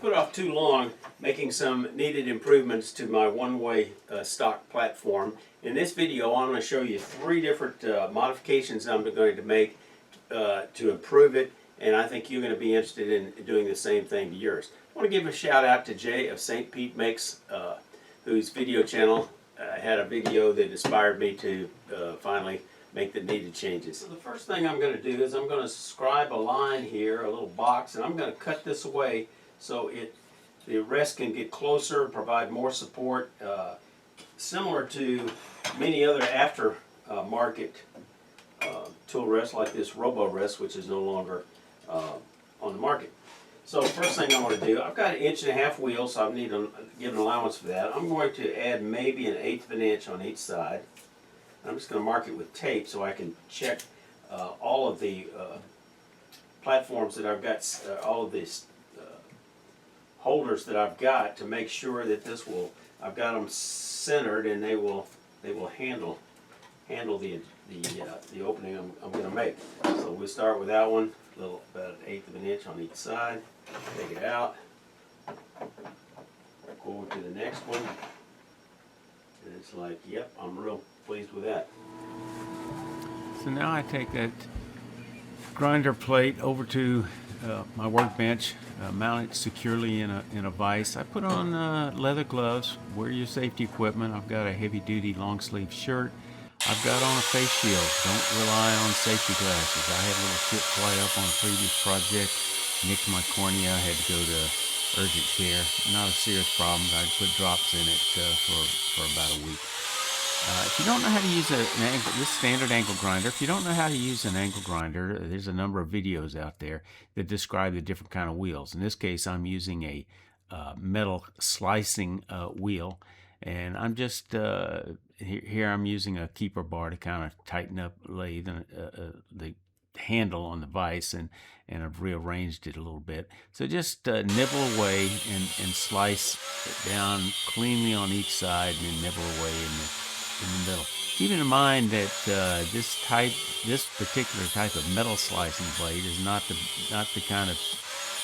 put off too long making some needed improvements to my one-way stock platform. In this video, I'm going to show you 3 different modifications I'm going to make to improve it, and I think you're going to be interested in doing the same thing to yours. I want to give a shout out to Jay of St. Pete Makes, whose video channel had a video that inspired me to finally make the needed changes. So the first thing I'm going to do is I'm going to scribe a line here, a little box, and I'm going to cut this away so the rest can get closer, provide more support, similar to many other aftermarket tool rests like this Robo Rest, which is no longer on the market. So first thing I want to do, I've got an 1.5 inch wheel, so I need to give an allowance for that. I'm going to add maybe 1/8 of an inch on each side. I'm just going to mark it with tape so I can check all of the platforms that I've got, all of these holders that I've got, to make sure that I've got them centered and they will handle the opening I'm going to make. So we'll start with that one, about 1/8 of an inch on each side. Take it out. Go over to the next one. And it's like, yep, I'm real pleased with that. So now I take that grinder plate over to my workbench, mount it securely in a vise. I put on leather gloves, wear your safety equipment. I've got a heavy-duty long-sleeve shirt. I've got on a face shield. Don't rely on safety glasses. I had a little chip fly up on a previous project, nicked my cornea, had to go to urgent care. Not a serious problem. I put drops in it for about a week. If you don't know how to use this standard angle grinder, if you don't know how to use an angle grinder, there's a number of videos out there that describe the different kind of wheels. In this case, I'm using a metal slicing wheel, and I'm just here I'm using a keeper bar to kind of tighten up the handle on the vise, and I've rearranged it a little bit. So just nibble away and slice it down cleanly on each side, and then nibble away in the middle. Keeping in mind that this particular type of metal slicing blade is not the kind of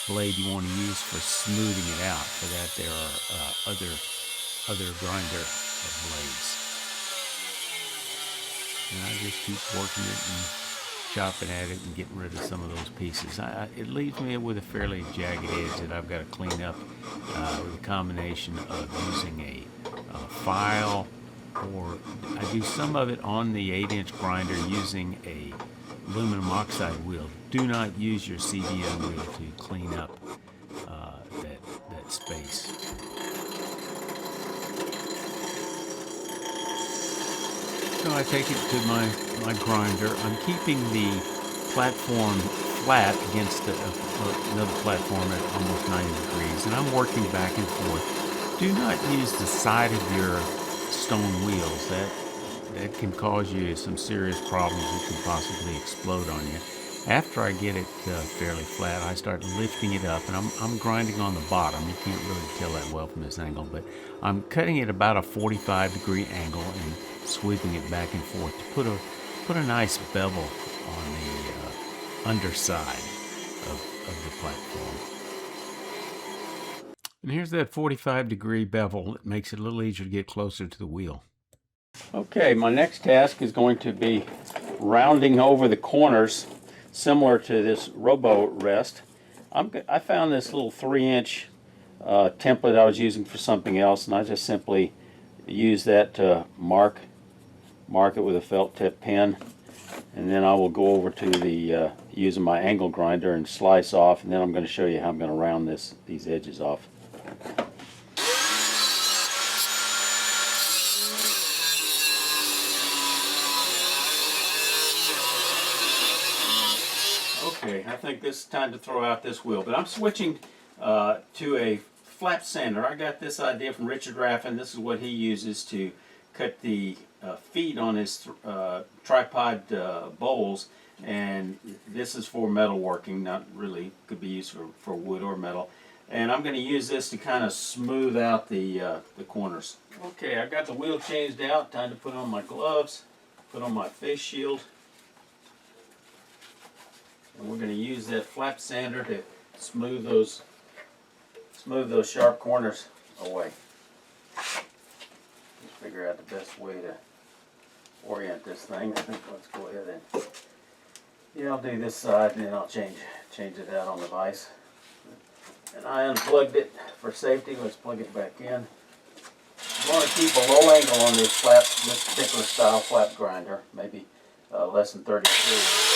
blade you want to use for smoothing it out. For that, there are other grinder blades. And I just keep working it and chopping at it and getting rid of some of those pieces. It leaves me with a fairly jagged edge that I've got to clean up with a combination of using a file, or I do some of it on the 8-inch grinder using a aluminum oxide wheel. Do not use your CDL wheel to clean up that space. So I take it to my grinder. I'm keeping the platform flat against another platform at almost 90 degrees, and I'm working back and forth. Do not use the side of your stone wheels. That can cause you some serious problems. It can possibly explode on you. After I get it fairly flat, I start lifting it up, and I'm grinding on the bottom. You can't really tell that well from this angle, but I'm cutting it about a 45-degree angle and sweeping it back and forth to put a nice bevel on the underside of the platform. And here's that 45-degree bevel. It makes it a little easier to get closer to the wheel. Okay, my next task is going to be rounding over the corners, similar to this Robo Rest. I found this little 3-inch template I was using for something else, and I just simply use that to mark it with a felt tip pen, and then I will go over to the using my angle grinder and slice off, and then I'm going to show you how I'm going to round these edges off. Okay, I think this is time to throw out this wheel, but I'm switching to a flap sander. I got this idea from Richard Raffin. This is what he uses to cut the feet on his tripod bowls, and this is for metalworking, not really, could be used for wood or metal. And I'm going to use this to kind of smooth out the corners. Okay, I've got the wheel changed out. Time to put on my gloves, put on my face shield. And we're going to use that flap sander to smooth smooth those sharp corners away. Just figure out the best way to orient this thing. Let's go ahead and, yeah, I'll do this side and then I'll change it out on the vise. And I unplugged it for safety. Let's plug it back in. You want to keep a low angle on this particular style flap grinder, maybe less than 30 degrees.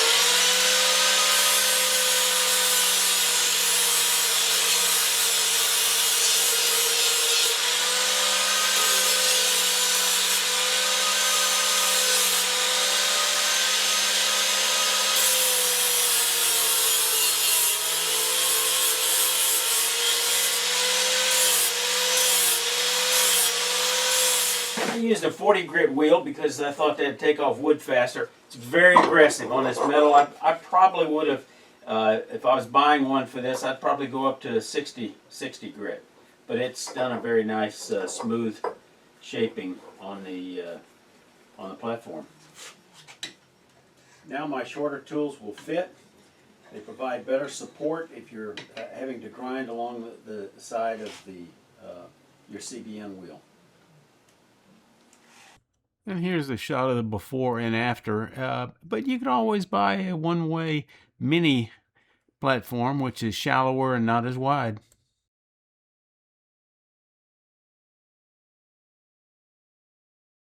I used a 40 grit wheel because I thought that'd take off wood faster. It's very aggressive on this metal. I probably would have, if I was buying one for this, I'd probably go up to 60 grit. But it's done a very nice smooth shaping on the platform. Now my shorter tools will fit. They provide better support if you're having to grind along the side of your CBN wheel. And here's a shot of the before and after. But you can always buy a one-way mini platform, which is shallower and not as wide.